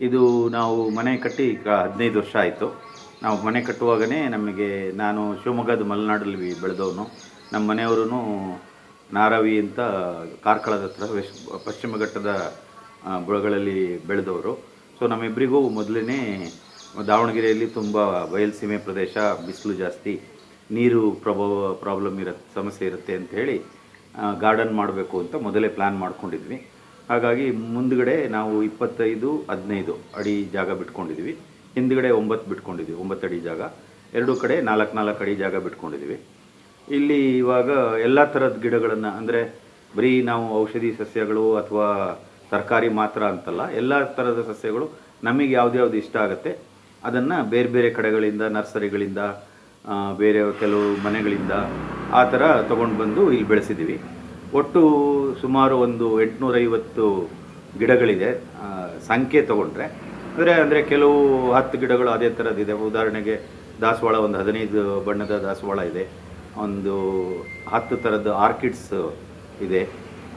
ಇದು ನಾವು ಮನೆ ಕಟ್ಟಿ ಈಗ 15 ವರ್ಷ ಆಯಿತು. ನಾವು ಮನೆ ಕಟ್ಟುವಾಗಲೇ ನಮಗೆ, ನಾನು ಶಿವಮೊಗ್ಗದ ಮಲೆನಾಡಲ್ಲಿ ಬೆಳೆದವನು, ನಮ್ಮ ಮನೆಯವರು ನಾರಾವಿ ಅಂತ ಕಾರ್ಕಳದ ಹತ್ರ ಪಶ್ಚಿಮ ಘಟ್ಟದ ಬುಡಗಳಲ್ಲಿ ಬೆಳೆದವರು. ಸೊ ನಮ್ಮಿಬ್ಬರಿಗೂ ಮೊದಲೇ ದಾವಣಗೆರೆಯಲ್ಲಿ ತುಂಬ ಬಯಲುಸೀಮೆ ಪ್ರದೇಶ, ಬಿಸಿಲು ಜಾಸ್ತಿ, ನೀರು ಪ್ರಾಬ್ಲಮ್ ಸಮಸ್ಯೆ ಇರುತ್ತೆ ಅಂತ ಹೇಳಿ ಗಾರ್ಡನ್ ಮಾಡಬೇಕು ಅಂತ ಮೊದಲೇ ಪ್ಲ್ಯಾನ್ ಮಾಡ್ಕೊಂಡಿದ್ವಿ. ಹಾಗಾಗಿ ಮುಂದುಗಡೆ ನಾವು 25-15 ಅಡಿ ಜಾಗ ಬಿಟ್ಕೊಂಡಿದ್ವಿ. ಹಿಂದುಗಡೆ 9 ಬಿಟ್ಕೊಂಡಿದ್ವಿ, 9 ಅಡಿ ಜಾಗ. ಎರಡೂ ಕಡೆ 4-4 ಅಡಿ ಜಾಗ ಬಿಟ್ಕೊಂಡಿದ್ವಿ. ಇಲ್ಲಿ ಇವಾಗ ಎಲ್ಲ ಥರದ ಗಿಡಗಳನ್ನು, ಅಂದರೆ ಬರೀ ನಾವು ಔಷಧಿ ಸಸ್ಯಗಳು ಅಥವಾ ತರಕಾರಿ ಮಾತ್ರ ಅಂತಲ್ಲ, ಎಲ್ಲ ಥರದ ಸಸ್ಯಗಳು ನಮಗೆ ಯಾವ್ದು ಇಷ್ಟ ಆಗುತ್ತೆ ಅದನ್ನು ಬೇರೆ ಬೇರೆ ಕಡೆಗಳಿಂದ, ನರ್ಸರಿಗಳಿಂದ, ಬೇರೆ ಕೆಲವು ಮನೆಗಳಿಂದ ಆ ಥರ ತೊಗೊಂಡು ಬಂದು ಇಲ್ಲಿ ಬೆಳೆಸಿದ್ದೀವಿ. ಒಟ್ಟು ಸುಮಾರು ಒಂದು 850 ಗಿಡಗಳಿದೆ ಸಂಖ್ಯೆ ತೊಗೊಂಡ್ರೆ. ಅಂದರೆ ಕೆಲವು 10 ಗಿಡಗಳು ಅದೇ ಥರದ್ದಿದೆ. ಉದಾಹರಣೆಗೆ ದಾಸವಾಳ ಒಂದು 15 ಬಣ್ಣದ ದಾಸವಾಳ ಇದೆ, ಒಂದು 10 ಥರದ ಆರ್ಕಿಡ್ಸ್ ಇದೆ,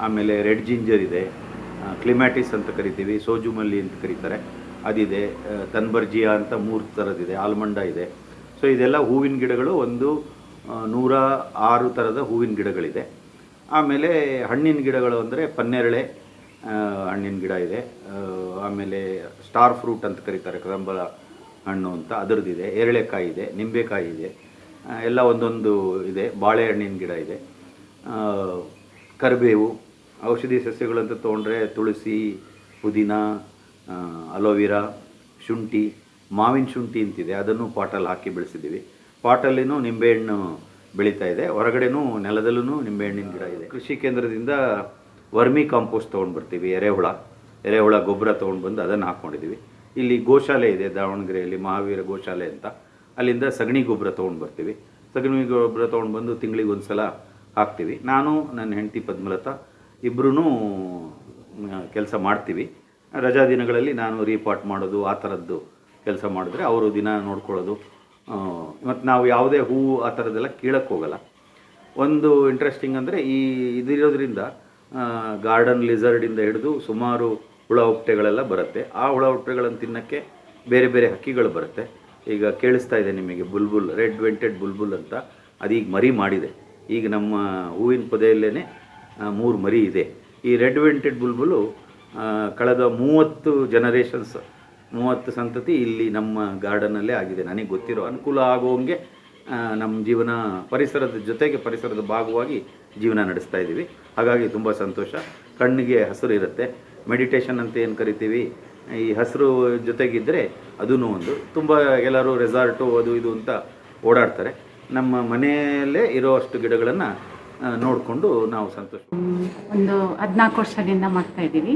ಆಮೇಲೆ ರೆಡ್ ಜಿಂಜರ್ ಇದೆ, ಕ್ಲಿಮ್ಯಾಟಿಸ್ ಅಂತ ಕರಿತೀವಿ, ಸೋಜುಮಲ್ಲಿ ಅಂತ ಕರೀತಾರೆ ಅದಿದೆ, ತನ್ಬರ್ಜಿಯಾ ಅಂತ 3 ಥರದ್ದಿದೆ, ಆಲ್ಮಂಡ ಇದೆ. ಸೊ ಇದೆಲ್ಲ ಹೂವಿನ ಗಿಡಗಳು. ಒಂದು 106 ಥರದ ಹೂವಿನ ಗಿಡಗಳಿದೆ. ಆಮೇಲೆ ಹಣ್ಣಿನ ಗಿಡಗಳು ಅಂದರೆ ಪನ್ನೇರಳೆ ಹಣ್ಣಿನ ಗಿಡ ಇದೆ, ಆಮೇಲೆ ಸ್ಟಾರ್ ಫ್ರೂಟ್ ಅಂತ ಕರೀತಾರೆ, ಕದಂಬರ ಹಣ್ಣು ಅಂತ ಅದರದ್ದಿದೆ, ಎರಳೆಕಾಯಿ ಇದೆ, ನಿಂಬೆಕಾಯಿ ಇದೆ, ಎಲ್ಲ ಒಂದೊಂದು ಇದೆ. ಬಾಳೆಹಣ್ಣಿನ ಗಿಡ ಇದೆ, ಕರಿಬೇವು, ಔಷಧಿ ಸಸ್ಯಗಳಂತ ತೊಗೊಂಡ್ರೆ ತುಳಸಿ, ಪುದೀನ, ಅಲೋವಿರಾ, ಶುಂಠಿ, ಮಾವಿನ ಶುಂಠಿ ಅಂತಿದೆ, ಅದನ್ನು ಪಾಟಲ್ಲಿ ಹಾಕಿ ಬೆಳೆಸಿದ್ದೀವಿ. ಪಾಟಲ್ಲಿನೂ ನಿಂಬೆಹಣ್ಣು ಬೆಳೀತಾ ಇದೆ, ಹೊರಗಡೆನೂ ನೆಲದಲ್ಲೂ ನಿಂಬೆಹಣ್ಣಿನ ಗಿಡ ಇದೆ. ಕೃಷಿ ಕೇಂದ್ರದಿಂದ ವರ್ಮಿ ಕಾಂಪೋಸ್ಟ್ ತೊಗೊಂಡು ಬರ್ತೀವಿ, ಎರೆಹುಳ ಗೊಬ್ಬರ ತೊಗೊಂಡು ಬಂದು ಅದನ್ನು ಹಾಕ್ಕೊಂಡಿದ್ದೀವಿ. ಇಲ್ಲಿ ಗೋಶಾಲೆ ಇದೆ ದಾವಣಗೆರೆಯಲ್ಲಿ, ಮಹಾವೀರ ಗೋಶಾಲೆ ಅಂತ, ಅಲ್ಲಿಂದ ಸಗಣಿ ಗೊಬ್ಬರ ತೊಗೊಂಡು ಬರ್ತೀವಿ. ಸಗಣಿ ಗೊಬ್ಬರ ತೊಗೊಂಡು ಬಂದು ತಿಂಗಳಿಗೆ ಒಂದು ಸಲ ಹಾಕ್ತೀವಿ. ನಾನು ನನ್ನ ಹೆಂಡತಿ ಪದ್ಮಲತಾ ಇಬ್ಬರೂ ಕೆಲಸ ಮಾಡ್ತೀವಿ. ರಜಾ ದಿನಗಳಲ್ಲಿ ನಾನು ರೀಪಾಟ್ ಮಾಡೋದು, ಆ ಥರದ್ದು ಕೆಲಸ ಮಾಡಿದ್ರೆ ಅವರು ದಿನ ನೋಡ್ಕೊಳ್ಳೋದು. ಮತ್ತು ನಾವು ಯಾವುದೇ ಹೂವು ಆ ಥರದ್ದೆಲ್ಲ ಕೀಳಕ್ಕೆ ಹೋಗಲ್ಲ. ಒಂದು ಇಂಟ್ರೆಸ್ಟಿಂಗ್ ಅಂದರೆ ಇದಿರೋದ್ರಿಂದ ಗಾರ್ಡನ್ ಲಿಸರ್ಡಿಂದ ಹಿಡಿದು ಸುಮಾರು ಹುಳ ಹುಪ್ಪಟೆಗಳೆಲ್ಲ ಬರುತ್ತೆ. ಆ ಹುಳ ಹುಪ್ಪಟೆಗಳನ್ನು ತಿನ್ನೋಕ್ಕೆ ಬೇರೆ ಬೇರೆ ಹಕ್ಕಿಗಳು ಬರುತ್ತೆ. ಈಗ ಕೇಳಿಸ್ತಾ ಇದೆ ನಿಮಗೆ ಬುಲ್ಬುಲ್, ರೆಡ್ ವೆಂಟೆಡ್ ಬುಲ್ಬುಲ್ ಅಂತ, ಅದೀಗ ಮರಿ ಮಾಡಿದೆ. ಈಗ ನಮ್ಮ ಹೂವಿನ ಪೊದೆಯಲ್ಲೇ 3 ಮರಿ ಇದೆ. ಈ ರೆಡ್ ವೆಂಟೆಡ್ ಬುಲ್ಬುಲು ಕಳೆದ 30 ಜನರೇಷನ್ಸ್, 30 ಸಂತತಿ ಇಲ್ಲಿ ನಮ್ಮ ಗಾರ್ಡನಲ್ಲೇ ಆಗಿದೆ. ನನಗೆ ಗೊತ್ತಿರೋ ಅನುಕೂಲ ಆಗುವಂಗೆ ನಮ್ಮ ಜೀವನ, ಪರಿಸರದ ಜೊತೆಗೆ ಪರಿಸರದ ಭಾಗವಾಗಿ ಜೀವನ ನಡೆಸ್ತಾ ಇದ್ದೀವಿ. ಹಾಗಾಗಿ ತುಂಬ ಸಂತೋಷ. ಕಣ್ಣಿಗೆ ಹಸಿರು ಇರುತ್ತೆ. ಮೆಡಿಟೇಷನ್ ಅಂತ ಏನು ಕರಿತೀವಿ, ಈ ಹಸಿರು ಜೊತೆಗಿದ್ದರೆ ಅದೂ ಒಂದು. ತುಂಬ ಎಲ್ಲರೂ ರೆಸಾರ್ಟು ಅದು ಇದು ಅಂತ ಓಡಾಡ್ತಾರೆ. ನಮ್ಮ ಮನೆಯಲ್ಲೇ ಇರೋಷ್ಟು ಗಿಡಗಳನ್ನು ನೋಡಿಕೊಂಡು ನಾವು ಸಂತೋಷ. ಒಂದು 14 ವರ್ಷದಿಂದ ಮಾಡ್ತಾಯಿದ್ದೀವಿ.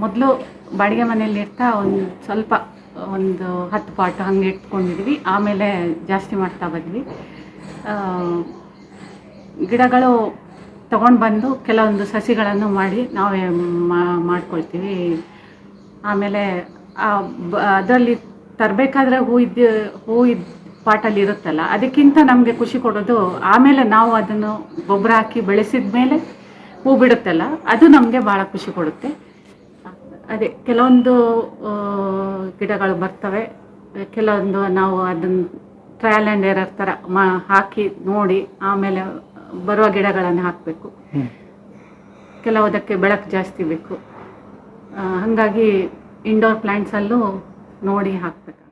ಮೊದಲು ಬಾಡಿಗೆ ಮನೆಯಲ್ಲಿ ಇರ್ತಾ ಒಂದು 10 ಪಾಟ್ ಹಂಗೆ ಇಟ್ಕೊಂಡಿದ್ವಿ. ಆಮೇಲೆ ಜಾಸ್ತಿ ಮಾಡ್ತಾ ಬಂದ್ವಿ. ಗಿಡಗಳು ತೊಗೊಂಡು ಬಂದು ಕೆಲವೊಂದು ಸಸಿಗಳನ್ನು ಮಾಡಿ ನಾವೇ ಮಾಡ್ಕೊಳ್ತೀವಿ. ಆಮೇಲೆ ಅದರಲ್ಲಿ ತರಬೇಕಾದ್ರೆ ಹೂ ಪಾಟಲ್ಲಿ ಇರುತ್ತಲ್ಲ, ಅದಕ್ಕಿಂತ ನಮಗೆ ಖುಷಿ ಕೊಡೋದು ಆಮೇಲೆ ನಾವು ಅದನ್ನು ಗೊಬ್ಬರ ಹಾಕಿ ಬೆಳೆಸಿದ ಮೇಲೆ ಹೂ ಬಿಡುತ್ತಲ್ಲ, ಅದು ನಮಗೆ ಭಾಳ ಖುಷಿ ಕೊಡುತ್ತೆ. ಅದೇ ಕೆಲವೊಂದು ಗಿಡಗಳು ಬರ್ತವೆ, ಕೆಲವೊಂದು ನಾವು ಅದನ್ನು ಟ್ರಯಲ್ ಆ್ಯಂಡ್ ಎರರ್ ಥರ ಹಾಕಿ ನೋಡಿ ಆಮೇಲೆ ಬರುವ ಗಿಡಗಳನ್ನು ಹಾಕಬೇಕು. ಕೆಲವುದಕ್ಕೆ ಬೆಳಕು ಜಾಸ್ತಿ ಬೇಕು. ಹಾಗಾಗಿ ಇಂಡೋರ್ ಪ್ಲ್ಯಾಂಟ್ಸಲ್ಲೂ ನೋಡಿ ಹಾಕಬೇಕು.